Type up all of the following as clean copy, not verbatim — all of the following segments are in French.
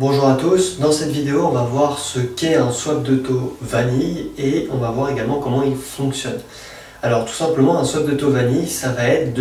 Bonjour à tous, dans cette vidéo on va voir ce qu'est un swap de taux vanille et on va voir également comment il fonctionne. Alors tout simplement un swap de taux vanille ça va être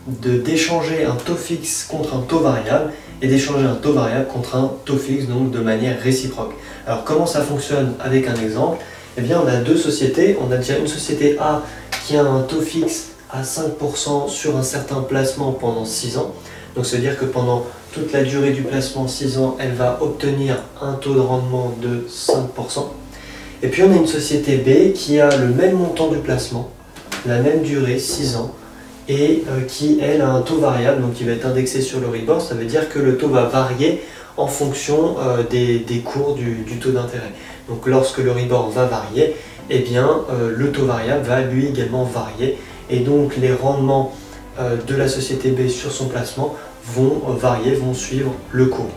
d'échanger un taux fixe contre un taux variable et d'échanger un taux variable contre un taux fixe, donc de manière réciproque. Alors comment ça fonctionne avec un exemple? Eh bien on a deux sociétés, on a déjà une société A qui a un taux fixe à 5% sur un certain placement pendant 6 ans. Donc ça veut dire que pendant toute la durée du placement, 6 ans, elle va obtenir un taux de rendement de 5%. Et puis on a une société B qui a le même montant du placement, la même durée, 6 ans, et qui, elle, a un taux variable, donc qui va être indexé sur l'Euribor. Ça veut dire que le taux va varier en fonction des cours du taux d'intérêt. Donc lorsque l'Euribor va varier, eh bien, le taux variable va lui également varier. Et donc les rendements de la société B sur son placement vont varier, vont suivre le cours.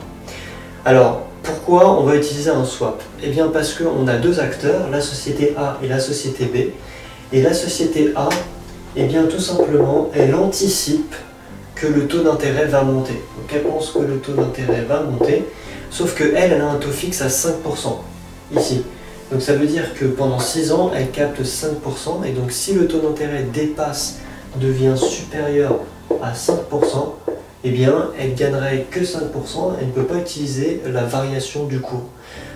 Alors, pourquoi on va utiliser un swap? Eh bien parce qu'on a deux acteurs, la société A et la société B. Et la société A, eh bien tout simplement, elle anticipe que le taux d'intérêt va monter. Donc elle pense que le taux d'intérêt va monter, sauf qu'elle a un taux fixe à 5%, ici. Donc ça veut dire que pendant 6 ans, elle capte 5%, et donc si le taux d'intérêt devient supérieur à 5%, eh bien elle gagnerait que 5%, elle ne peut pas utiliser la variation du cours.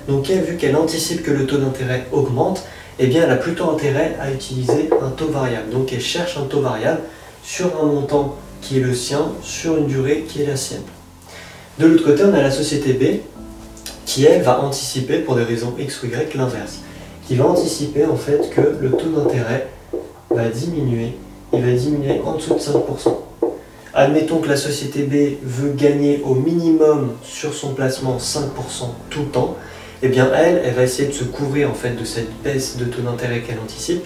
Donc elle, vu qu'elle anticipe que le taux d'intérêt augmente, eh bien elle a plutôt intérêt à utiliser un taux variable. Donc elle cherche un taux variable sur un montant qui est le sien, sur une durée qui est la sienne. De l'autre côté, on a la société B qui, elle, va anticiper, pour des raisons X ou Y, l'inverse. Qui va anticiper en fait que le taux d'intérêt va diminuer, il va diminuer en dessous de 5%. Admettons que la société B veut gagner au minimum sur son placement 5% tout le temps, et bien elle va essayer de se couvrir en fait de cette baisse de taux d'intérêt qu'elle anticipe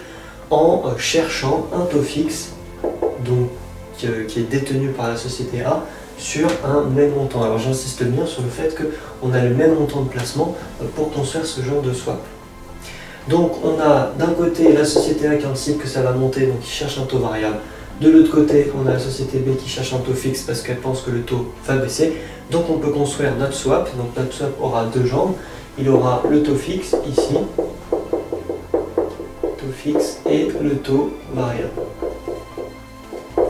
en cherchant un taux fixe donc, qui est détenu par la société A sur un même montant. Alors j'insiste bien sur le fait qu'on a le même montant de placement pour construire ce genre de swap. Donc on a d'un côté la société A qui anticipe que ça va monter, donc qui cherche un taux variable. De l'autre côté, on a la société B qui cherche un taux fixe parce qu'elle pense que le taux va baisser. Donc on peut construire notre swap. Donc notre swap aura deux jambes. Il aura le taux fixe ici, taux fixe, et le taux variable.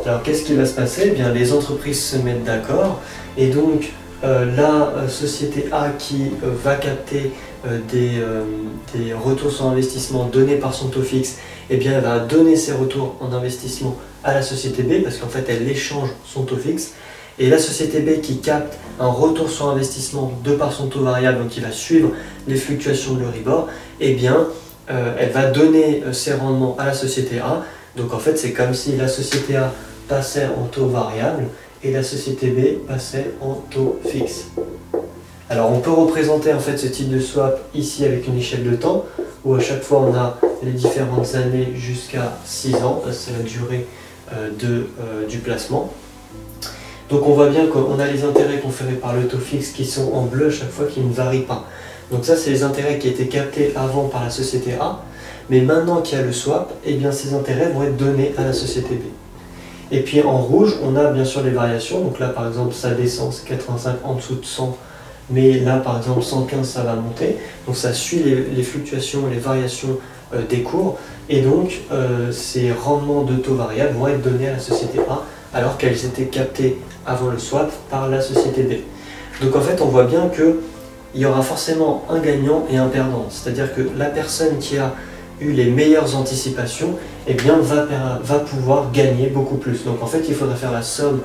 Alors qu'est-ce qui va se passer? Eh bien, les entreprises se mettent d'accord et donc la société A qui va capter des retours sur investissement donnés par son taux fixe, eh bien, elle va donner ses retours en investissement à la société B parce qu'en fait elle échange son taux fixe. Et la société B qui capte un retour sur investissement de par son taux variable, donc qui va suivre les fluctuations de l'Euribor, eh bien elle va donner ses rendements à la société A. Donc en fait c'est comme si la société A passait en taux variable et la société B passait en taux fixe. Alors on peut représenter en fait ce type de swap ici avec une échelle de temps où à chaque fois on a les différentes années jusqu'à 6 ans, c'est la durée du placement. Donc on voit bien qu'on a les intérêts conférés par le taux fixe qui sont en bleu à chaque fois, qui ne varient pas. Donc ça c'est les intérêts qui étaient captés avant par la société A, mais maintenant qu'il y a le swap, eh bien ces intérêts vont être donnés à la société B. Et puis en rouge, on a bien sûr les variations. Donc là par exemple ça descend, c'est 85 en dessous de 100, mais là par exemple 115 ça va monter. Donc ça suit les fluctuations, les variations des cours, et donc ces rendements de taux variables vont être donnés à la société A alors qu'elles étaient captées avant le swap par la société B. Donc en fait on voit bien qu'il y aura forcément un gagnant et un perdant, c'est-à-dire que la personne qui a eu les meilleures anticipations, eh bien, va pouvoir gagner beaucoup plus. Donc en fait il faudra faire la somme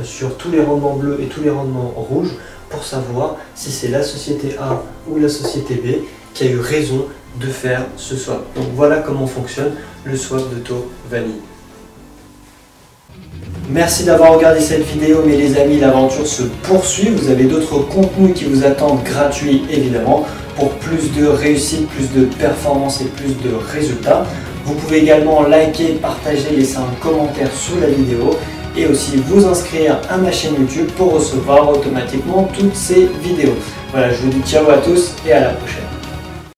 sur tous les rendements bleus et tous les rendements rouges pour savoir si c'est la société A ou la société B qui a eu raison de faire ce swap. Donc voilà comment fonctionne le swap de taux vanille. Merci d'avoir regardé cette vidéo, mais les amis, l'aventure se poursuit. Vous avez d'autres contenus qui vous attendent gratuits évidemment pour plus de réussite, plus de performance et plus de résultats. Vous pouvez également liker, partager, laisser un commentaire sous la vidéo et aussi vous inscrire à ma chaîne YouTube pour recevoir automatiquement toutes ces vidéos. Voilà, je vous dis ciao à tous et à la prochaine.